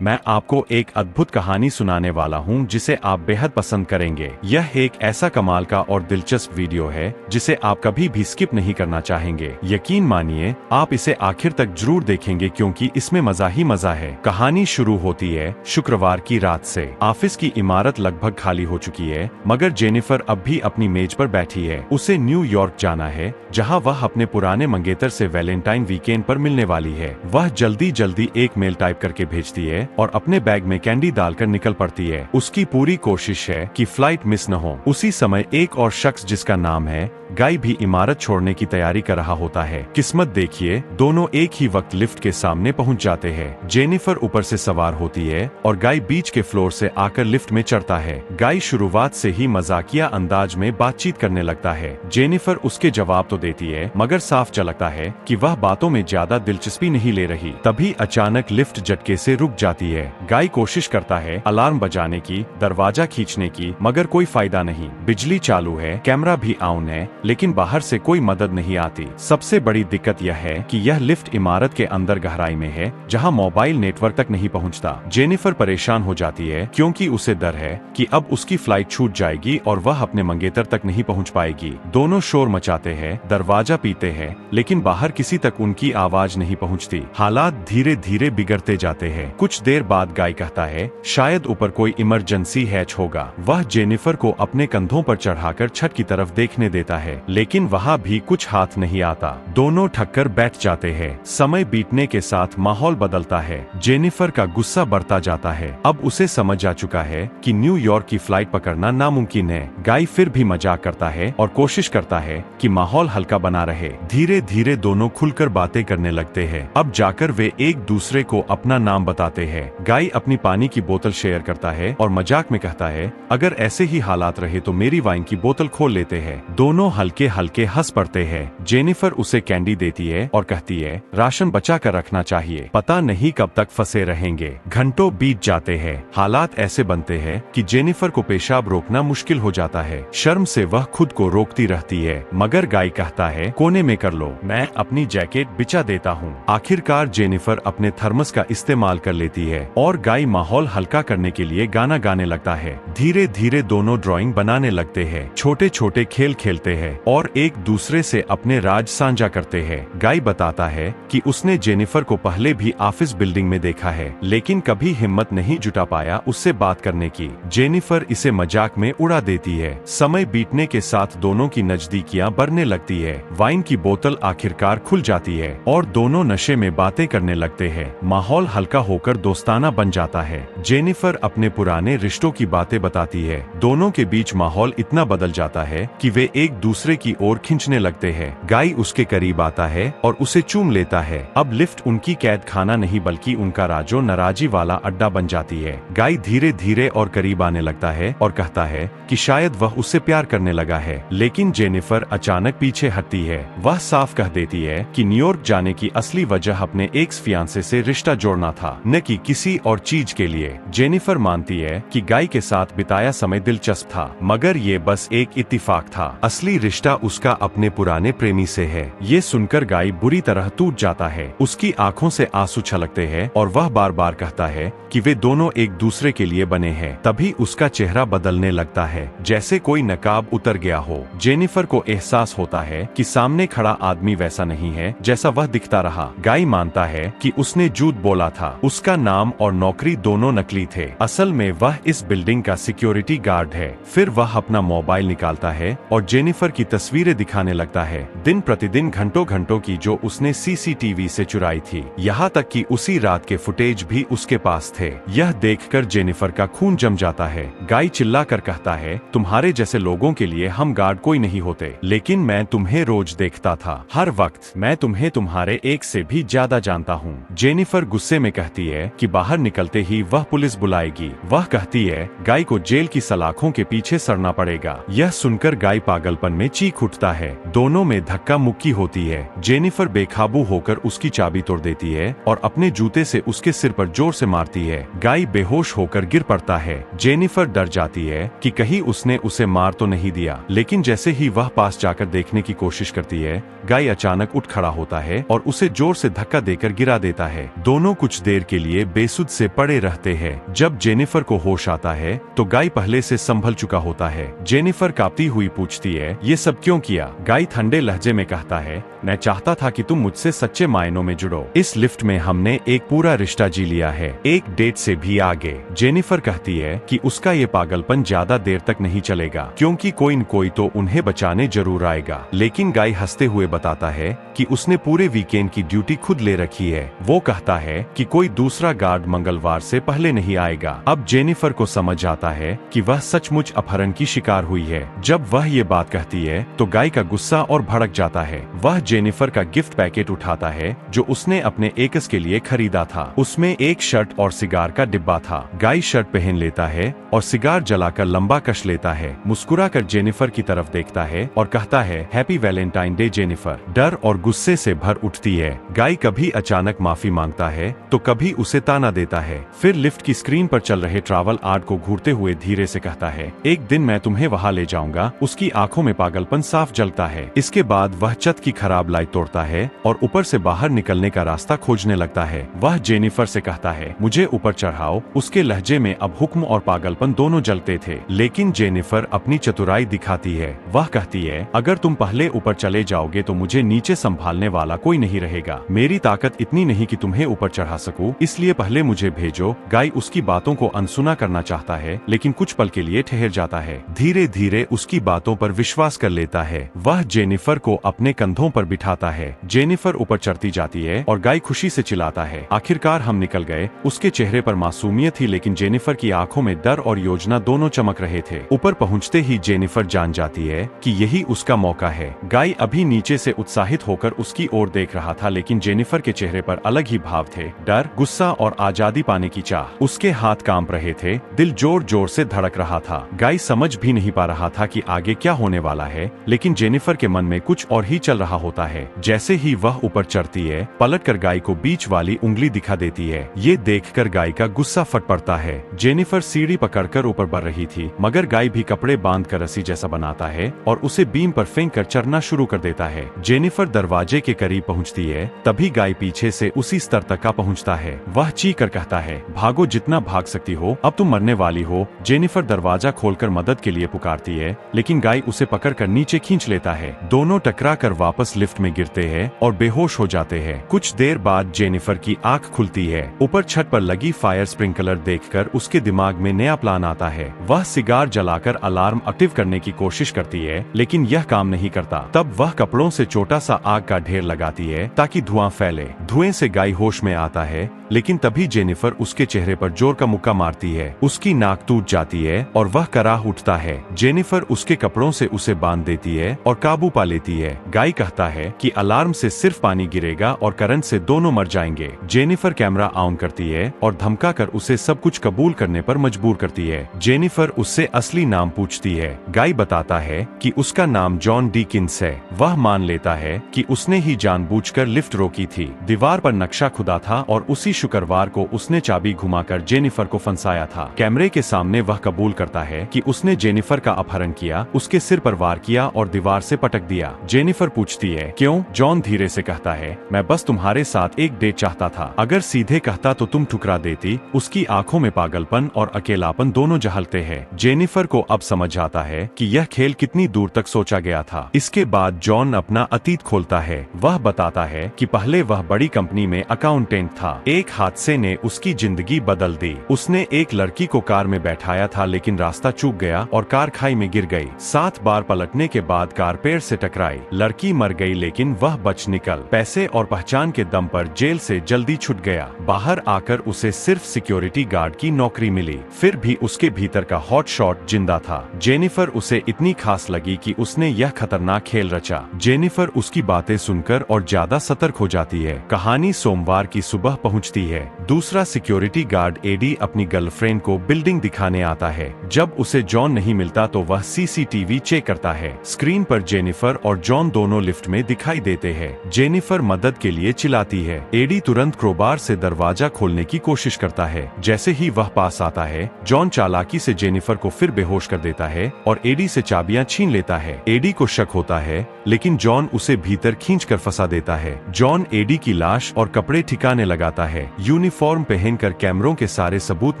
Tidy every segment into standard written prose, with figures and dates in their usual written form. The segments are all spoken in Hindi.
मैं आपको एक अद्भुत कहानी सुनाने वाला हूं जिसे आप बेहद पसंद करेंगे। यह एक ऐसा कमाल का और दिलचस्प वीडियो है जिसे आप कभी भी स्किप नहीं करना चाहेंगे। यकीन मानिए, आप इसे आखिर तक जरूर देखेंगे क्योंकि इसमें मजा ही मजा है। कहानी शुरू होती है शुक्रवार की रात से। ऑफिस की इमारत लगभग खाली हो चुकी है, मगर जेनिफर अब भी अपनी मेज पर बैठी है। उसे न्यूयॉर्क जाना है, जहां वह अपने पुराने मंगेतर से वैलेंटाइन वीकेंड पर मिलने वाली है। वह जल्दी जल्दी एक मेल टाइप करके भेजती है और अपने बैग में कैंडी डालकर निकल पड़ती है। उसकी पूरी कोशिश है कि फ्लाइट मिस न हो। उसी समय एक और शख्स जिसका नाम है गाय भी इमारत छोड़ने की तैयारी कर रहा होता है। किस्मत देखिए, दोनों एक ही वक्त लिफ्ट के सामने पहुंच जाते हैं। जेनिफर ऊपर से सवार होती है और गाय बीच के फ्लोर से आकर लिफ्ट में चढ़ता है। गाय शुरुआत से ही मजाकिया अंदाज में बातचीत करने लगता है। जेनिफर उसके जवाब तो देती है, मगर साफ झलकता है कि वह बातों में ज्यादा दिलचस्पी नहीं ले रही। तभी अचानक लिफ्ट झटके से रुक जाती है। गाय कोशिश करता है अलार्म बजाने की, दरवाजा खींचने की, मगर कोई फायदा नहीं। बिजली चालू है, कैमरा भी ऑन है, लेकिन बाहर से कोई मदद नहीं आती। सबसे बड़ी दिक्कत यह है कि यह लिफ्ट इमारत के अंदर गहराई में है, जहां मोबाइल नेटवर्क तक नहीं पहुंचता। जेनिफर परेशान हो जाती है क्योंकि उसे डर है कि अब उसकी फ्लाइट छूट जाएगी और वह अपने मंगेतर तक नहीं पहुंच पाएगी। दोनों शोर मचाते हैं, दरवाजा पीटते हैं, लेकिन बाहर किसी तक उनकी आवाज नहीं पहुंचती। हालात धीरे धीरे बिगड़ते जाते हैं। कुछ देर बाद गाय कहता है शायद ऊपर कोई इमरजेंसी हैच होगा। वह जेनिफर को अपने कंधों पर चढ़ाकर छत की तरफ देखने देता है, लेकिन वहां भी कुछ हाथ नहीं आता। दोनों ठक्कर बैठ जाते हैं। समय बीतने के साथ माहौल बदलता है। जेनिफर का गुस्सा बढ़ता जाता है। अब उसे समझ आ चुका है कि न्यूयॉर्क की फ्लाइट पकड़ना नामुमकिन है। गाय फिर भी मजाक करता है और कोशिश करता है कि माहौल हल्का बना रहे। धीरे धीरे दोनों खुलकर बातें करने लगते हैं। अब जाकर वे एक दूसरे को अपना नाम बताते हैं। गाय अपनी पानी की बोतल शेयर करता है और मजाक में कहता है अगर ऐसे ही हालात रहे तो मेरी वाइन की बोतल खोल लेते हैं। दोनों हल्के हल्के हंस पड़ते हैं। जेनिफर उसे कैंडी देती है और कहती है राशन बचा कर रखना चाहिए, पता नहीं कब तक फंसे रहेंगे। घंटों बीत जाते हैं। हालात ऐसे बनते हैं कि जेनिफर को पेशाब रोकना मुश्किल हो जाता है। शर्म से वह खुद को रोकती रहती है, मगर गाय कहता है कोने में कर लो, मैं अपनी जैकेट बिछा देता हूँ। आखिरकार जेनिफर अपने थर्मस का इस्तेमाल कर लेती है और गाय माहौल हल्का करने के लिए गाना गाने लगता है। धीरे धीरे दोनों ड्राइंग बनाने लगते हैं, छोटे छोटे खेल खेलते हैं और एक दूसरे से अपने राज साझा करते हैं। गाय बताता है कि उसने जेनिफर को पहले भी ऑफिस बिल्डिंग में देखा है, लेकिन कभी हिम्मत नहीं जुटा पाया उससे बात करने की। जेनिफर इसे मजाक में उड़ा देती है। समय बीतने के साथ दोनों की नजदीकियां बढ़ने लगती है। वाइन की बोतल आखिरकार खुल जाती है और दोनों नशे में बातें करने लगते हैं। माहौल हल्का होकर दोस्ताना बन जाता है। जेनिफर अपने पुराने रिश्तों की बातें बताती है। दोनों के बीच माहौल इतना बदल जाता है कि वे एक दूसरे की ओर खींचने लगते हैं। गाय उसके करीब आता है और उसे चूम लेता है। अब लिफ्ट उनकी कैद खाना नहीं बल्कि उनका राजो नाराजी वाला अड्डा बन जाती है। गाय धीरे धीरे और करीब आने लगता है और कहता है कि शायद वह उससे प्यार करने लगा है, लेकिन जेनिफर अचानक पीछे हटती है। वह साफ कह देती है कि न्यूयॉर्क जाने की असली वजह अपने एक्स फियांसे से रिश्ता जोड़ना था, न कि किसी और चीज के लिए। जेनिफर मानती है कि गाय के साथ बिताया समय दिलचस्प था, मगर ये बस एक इत्तेफाक था। असली रिश्ता उसका अपने पुराने प्रेमी से है। ये सुनकर गाय बुरी तरह टूट जाता है। उसकी आंखों से आंसू छलकते हैं और वह बार बार कहता है कि वे दोनों एक दूसरे के लिए बने हैं। तभी उसका चेहरा बदलने लगता है, जैसे कोई नकाब उतर गया हो। जेनिफर को एहसास होता है कि सामने खड़ा आदमी वैसा नहीं है जैसा वह दिखता रहा। गाय मानता है कि उसने झूठ बोला था। उसका नाम और नौकरी दोनों नकली थे। असल में वह इस बिल्डिंग का सिक्योरिटी गार्ड है। फिर वह अपना मोबाइल निकालता है और जेनिफर की तस्वीरें दिखाने लगता है, दिन प्रतिदिन घंटों घंटों की, जो उसने सीसीटीवी से चुराई थी। यहाँ तक कि उसी रात के फुटेज भी उसके पास थे। यह देखकर जेनिफर का खून जम जाता है। गाय चिल्लाकर कहता है तुम्हारे जैसे लोगों के लिए हम गार्ड कोई नहीं होते, लेकिन मैं तुम्हें रोज देखता था, हर वक्त। मैं तुम्हें तुम्हारे एक से भी ज्यादा जानता हूँ। जेनिफर गुस्से में कहती है कि बाहर निकलते ही वह पुलिस बुलाएगी। वह कहती है गाय को जेल की सलाखों के पीछे सड़ना पड़ेगा। यह सुनकर गाय पागलपन में चीख उठता है। दोनों में धक्का मुक्की होती है। जेनिफर बेकाबू होकर उसकी चाबी तोड़ देती है और अपने जूते से उसके सिर पर जोर से मारती है। गाय बेहोश होकर गिर पड़ता है। जेनिफर डर जाती है कि कहीं उसने उसे मार तो नहीं दिया, लेकिन जैसे ही वह पास जाकर देखने की कोशिश करती है, गाय अचानक उठ खड़ा होता है और उसे जोर से धक्का देकर गिरा देता है। दोनों कुछ देर के लिए बेसुध से पड़े रहते हैं। जब जेनिफर को होश आता है तो गाय पहले से संभल चुका होता है। जेनिफर कांपती हुई पूछती है, ये सब क्यों किया? गाय ठंडे लहजे में कहता है, मैं चाहता था कि तुम मुझसे सच्चे मायनों में जुड़ो। इस लिफ्ट में हमने एक पूरा रिश्ता जी लिया है, एक डेट से भी आगे। जेनिफर कहती है कि उसका ये पागलपन ज्यादा देर तक नहीं चलेगा, क्योंकि कोई न कोई तो उन्हें बचाने जरूर आएगा। लेकिन गाय हंसते हुए बताता है कि उसने पूरे वीकेंड की ड्यूटी खुद ले रखी है। वो कहता है कि कोई दूसरा गार्ड मंगलवार से पहले नहीं आएगा। अब जेनिफर को समझ आता है कि वह सचमुच अपहरण की शिकार हुई है। जब वह ये बात कहती है तो गाय का गुस्सा और भड़क जाता है। वह जेनिफर का गिफ्ट पैकेट उठाता है जो उसने अपने एक्स के लिए खरीदा था। उसमें एक शर्ट और सिगार का डिब्बा था। गाय शर्ट पहन लेता है और सिगार जलाकर लंबा कश लेता है। मुस्कुराकर जेनिफर की तरफ देखता है और कहता है, हैप्पी वैलेंटाइन डे जेनिफर। डर और गुस्से से भर उठती है। गाय कभी अचानक माफी मांगता है तो कभी उसे ताना देता है। फिर लिफ्ट की स्क्रीन पर चल रहे ट्रैवल आर्ट को घूरते हुए धीरे से कहता है, एक दिन मैं तुम्हें वहां ले जाऊंगा। उसकी आंखों में पागलपन साफ जलता है। इसके बाद वह छत की खराब लाइट तोड़ता है और ऊपर से बाहर निकलने का रास्ता खोजने लगता है। वह जेनिफर से कहता है, मुझे ऊपर चढ़ाओ। उसके लहजे में अब हुक्म और पागलपन दोनों जलते थे। लेकिन जेनिफर अपनी चतुराई दिखाती है। वह कहती है, अगर तुम पहले ऊपर चले जाओगे तो मुझे नीचे संभालने वाला कोई नहीं रहेगा। मेरी ताकत इतनी नहीं कि तुम्हें ऊपर चढ़ा सकूं, इसलिए पहले मुझे भेजो। गाय उसकी बातों को अनसुना करना चाहता है, लेकिन कुछ पल के लिए ठहर जाता है। धीरे धीरे उसकी बातों पर विश्वास कर लेता है। वह जेनिफर को अपने कंधों पर बिठाता है। जेनिफर ऊपर चढ़ती जाती है और गाय खुशी से चिल्लाता है, आखिरकार हम निकल गए। उसके चेहरे पर मासूमियत थी, लेकिन जेनिफर की आंखों में डर और योजना दोनों चमक रहे थे। ऊपर पहुंचते ही जेनिफर जान जाती है कि यही उसका मौका है। गाय अभी नीचे से उत्साहित होकर उसकी ओर देख रहा था, लेकिन जेनिफर के चेहरे पर अलग ही भाव थे, डर, गुस्सा और आजादी पाने की चाह। उसके हाथ कांप रहे थे, दिल जोर जोर से धड़क रहा था। गाय समझ भी नहीं पा रहा था कि आगे क्या होने वाला है, लेकिन जेनिफर के मन में कुछ और ही चल रहा होता है। जैसे ही वह ऊपर चढ़ती है, पलटकर गाय को बीच वाली उंगली दिखा देती है। ये देखकर गाय का गुस्सा फट पड़ता है। जेनिफर सीढ़ी पकड़कर ऊपर बढ़ रही थी, मगर गाय भी कपड़े बांधकर रस्सी जैसा बनाता है और उसे बीम पर फेंक कर चढ़ना शुरू कर देता है। जेनिफर दरवाजे के करीब पहुंचती है, तभी गाय पीछे से उसी स्तर तक का पहुंचता है। वह चीख कर कहता है, भागो जितना भाग सकती हो, अब तुम मरने वाली हो। जेनिफर दरवाजा खोलकर मदद के लिए पुकारती है, लेकिन गाय उसे पकड़कर नीचे खींच लेता है। दोनों टकरा कर वापस लिफ्ट में गिरते हैं और बेहोश हो जाते हैं। कुछ देर बाद जेनिफर की आंख खुलती है। ऊपर छत पर लगी फायर स्प्रिंकलर देखकर उसके दिमाग में नया प्लान आता है। वह सिगार जलाकर अलार्म एक्टिव करने की कोशिश करती है, लेकिन यह काम नहीं करता। तब वह कपड़ों से छोटा सा आग का ढेर लगाती है ताकि धुआं फैले। धुएं से गाय होश में आता है, लेकिन तभी जेनिफर उसके चेहरे पर जोर का मुक्का मारती है। उसकी नाक टूट जाती है और वह कराह उठता है। जेनिफर उसके कपड़ों से उसे बांध देती है और काबू पा लेती है। गाय कहता है कि अलार्म से सिर्फ पानी गिरेगा और करंट से दोनों मर जाएंगे। जेनिफर कैमरा ऑन करती है और धमकाकर उसे सब कुछ कबूल करने पर मजबूर करती है। जेनिफर उससे असली नाम पूछती है। गाय बताता है कि उसका नाम जॉन डीकिंस है। वह मान लेता है कि उसने ही जानबूझकर लिफ्ट रोकी थी। दीवार पर नक्शा खुदा था और उसी शुक्रवार को उसने चाबी घुमाकर जेनिफर को फंसाया था। कैमरे के सामने वह कबूल करता है कि उसने जेनिफर का अपहरण किया, उसके सिर पर वार किया और दीवार से पटक दिया। जेनिफर पूछती है, क्यों? जॉन धीरे से कहता है, मैं बस तुम्हारे साथ एक डेट चाहता था। अगर सीधे कहता तो तुम ठुकरा देती। उसकी आंखों में पागलपन और अकेलापन दोनों झलकते हैं। जेनिफर को अब समझ आता है कि यह खेल कितनी दूर तक सोचा गया था। इसके बाद जॉन अपना अतीत खोलता है। वह बताता है कि पहले वह बड़ी कंपनी में अकाउंटेंट था। एक हादसे ने उसकी जिंदगी बदल दी। उसने एक लड़की को कार में बैठाया था, लेकिन रास्ता चूक गया और कार खाई में गिर गई। 7 बार पलटने के बाद कार पेड़ से टकराई। लड़की मर गई, लेकिन वह बच निकल। पैसे और पहचान के दम पर जेल से जल्दी छूट गया। बाहर आकर उसे सिर्फ सिक्योरिटी गार्ड की नौकरी मिली। फिर भी उसके भीतर का हॉट शॉट जिंदा था। जेनिफर उसे इतनी खास लगी कि उसने यह खतरनाक खेल रचा। जेनिफर उसकी बातें सुनकर और ज्यादा सतर्क हो जाती है। कहानी सोमवार की सुबह पहुंचती है। दूसरा सिक्योरिटी गार्ड एडी अपनी गर्लफ्रेंड को बिल्डिंग दिखाने आता है। जब उसे जॉन नहीं मिलता तो वह सीसीटीवी चेक करता है। स्क्रीन पर जेनिफर और जॉन दोनों लिफ्ट में दिखाई देते हैं। जेनिफर मदद के लिए चिल्लाती है। एडी तुरंत क्रोबार से दरवाजा खोलने की कोशिश करता है। जैसे ही वह पास आता है, जॉन चालाकी से जेनिफर को फिर बेहोश कर देता है और एडी से चाबियां छीन लेता है। एडी को शक होता है, लेकिन जॉन उसे भीतर खींचकर फंसा देता है। जॉन एडी की लाश और कपड़े ठिकाने लगाता है। यूनिफॉर्म पहनकर कैमरों के सारे सबूत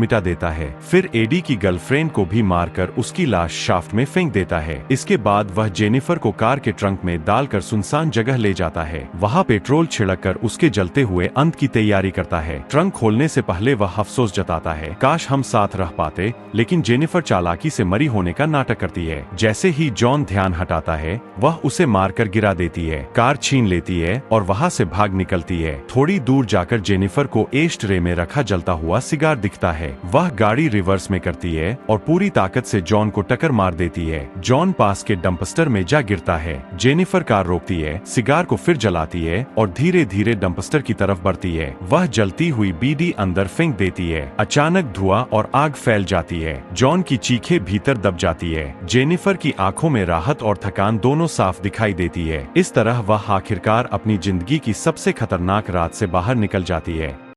मिटा देता है। फिर एडी की गर्लफ्रेंड को भी मारकर उसकी लाश शाफ्ट में फेंक देता है। इसके बाद वह जेनिफर को कार के ट्रंक में डालकर सुनसान जगह ले जाता है। वहाँ पेट्रोल छिड़ककर उसके जलते हुए अंत की तैयारी करता है। ट्रंक खोलने से पहले वह अफसोस जताता है, काश हम साथ रह पाते, लेकिन जेनिफर चालाकी से मरी होने का नाटक करती है। जैसे ही जॉन ध्यान हटाता है, वह उसे मारकर गिरा देती है, कार छीन लेती है और वहाँ से भाग निकलती है। थोड़ी दूर जाकर जेनिफर को एश ट्रे में रखा जलता हुआ सिगार दिखता है। वह गाड़ी रिवर्स में करती है और पूरी ताकत से जॉन को टक्कर मार देती है। जॉन पास के डंपस्टर में जा गिरता है। जेनिफर कार रोकती है, सिगार को फिर जलाती है और धीरे धीरे डंपस्टर की तरफ बढ़ती है। वह जलती हुई बीडी अंदर फेंक देती है। अचानक धुआं और आग फैल जाती है। जॉन की चीखें भीतर दब जाती है। जेनिफर की आंखों में राहत और थकान दोनों साफ दिखाई देती है। इस तरह वह आखिरकार अपनी जिंदगी की सबसे खतरनाक रात से बाहर निकल जाती है।